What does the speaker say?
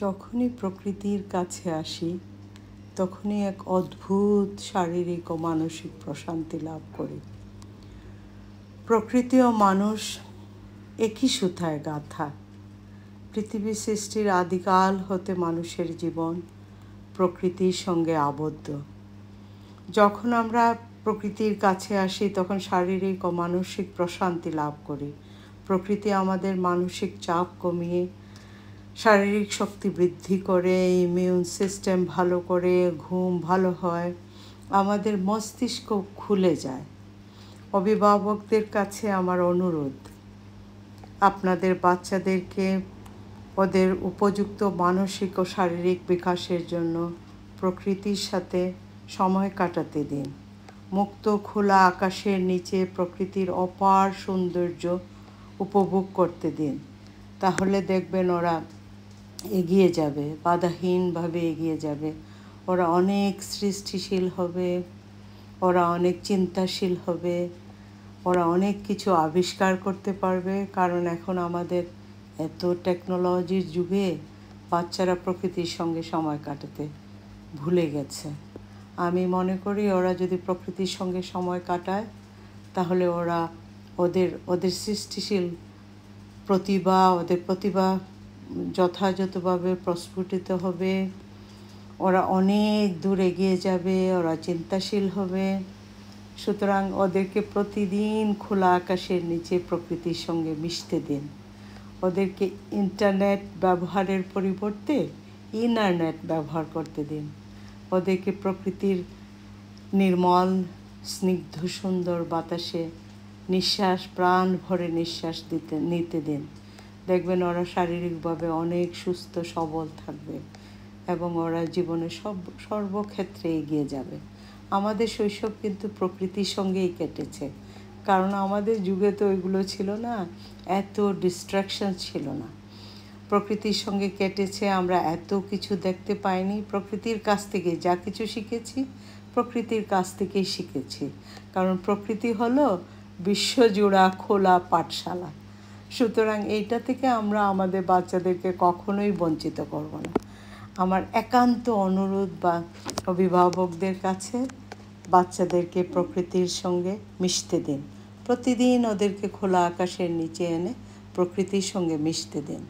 যখনই প্রকৃতির কাছে আসি তখনই এক অদ্ভুত শারীরিক ও মানসিক প্রশান্তি লাভ করি। প্রকৃতি ও মানুষ একই সুতায় গাঁথা। পৃথিবী সৃষ্টির আদিকাল হতে মানুষের জীবন প্রকৃতির সঙ্গে আবদ্ধ। যখন আমরা প্রকৃতির কাছে আসি তখন শারীরিক ও মানসিক প্রশান্তি লাভ করি। প্রকৃতি আমাদের মানসিক চাপ কমিয়ে শারীরিক শক্তি বৃদ্ধি করে, ইমিউন সিস্টেম ভালো করে, ঘুম ভালো হয়, আমাদের মস্তিষ্ক খুলে যায়। অভিভাবকদের কাছে আমার অনুরোধ, আপনাদের বাচ্চাদেরকে ওদের উপযুক্ত মানসিক ও শারীরিক বিকাশের জন্য প্রকৃতির সাথে সময় কাটাতে দিন। মুক্ত খোলা আকাশের নিচে প্রকৃতির অপার সৌন্দর্য উপভোগ করতে দিন। তাহলে দেখবেন ওরা এগিয়ে যাবে, বাধাহীনভাবে এগিয়ে যাবে। ওরা অনেক সৃষ্টিশীল হবে, ওরা অনেক চিন্তাশীল হবে, ওরা অনেক কিছু আবিষ্কার করতে পারবে। কারণ এখন আমাদের এত টেকনোলজির যুগে বাচ্চারা প্রকৃতির সঙ্গে সময় কাটাতে ভুলে গেছে। আমি মনে করি ওরা যদি প্রকৃতির সঙ্গে সময় কাটায় তাহলে ওরা ওদের সৃষ্টিশীল ওদের প্রতিভা যথাযথভাবে প্রস্ফুটিত হবে। ওরা অনেক দূর এগিয়ে যাবে, ওরা চিন্তাশীল হবে। সুতরাং ওদেরকে প্রতিদিন খোলা আকাশের নিচে প্রকৃতির সঙ্গে মিশতে দিন। ওদেরকে ইন্টারনেট ব্যবহারের পরিবর্তে ইন্টারনেট ব্যবহার করতে দিন। ওদেরকে প্রকৃতির নির্মল স্নিগ্ধ সুন্দর বাতাসে প্রাণ ভরে নিঃশ্বাস নিতে দিন। দেখবেন ওরা শারীরিকভাবে অনেক সুস্থ সবল থাকবে এবং ওরা জীবনে সর্বক্ষেত্রে এগিয়ে যাবে। আমাদের শৈশব কিন্তু প্রকৃতির সঙ্গেই কেটেছে, কারণ আমাদের যুগে তো এগুলো ছিল না, এত ডিস্ট্রাকশন ছিল না। প্রকৃতির সঙ্গে কেটেছে, আমরা এত কিছু দেখতে পাইনি। প্রকৃতির কাছ থেকে যা কিছু শিখেছি প্রকৃতির কাছ থেকেই শিখেছি, কারণ প্রকৃতি হলো বিশ্বজোড়া খোলা পাঠশালা। সুতরাং এইটা থেকে আমরা আমাদের বাচ্চাদেরকে কখনোই বঞ্চিত করব না। আমার একান্ত অনুরোধ অভিভাবকদের কাছে, বাচ্চাদেরকে প্রকৃতির সঙ্গে মিশতে দিন। প্রতিদিন ওদেরকে খোলা আকাশের নিচে এনে প্রকৃতির সঙ্গে মিশতে দিন।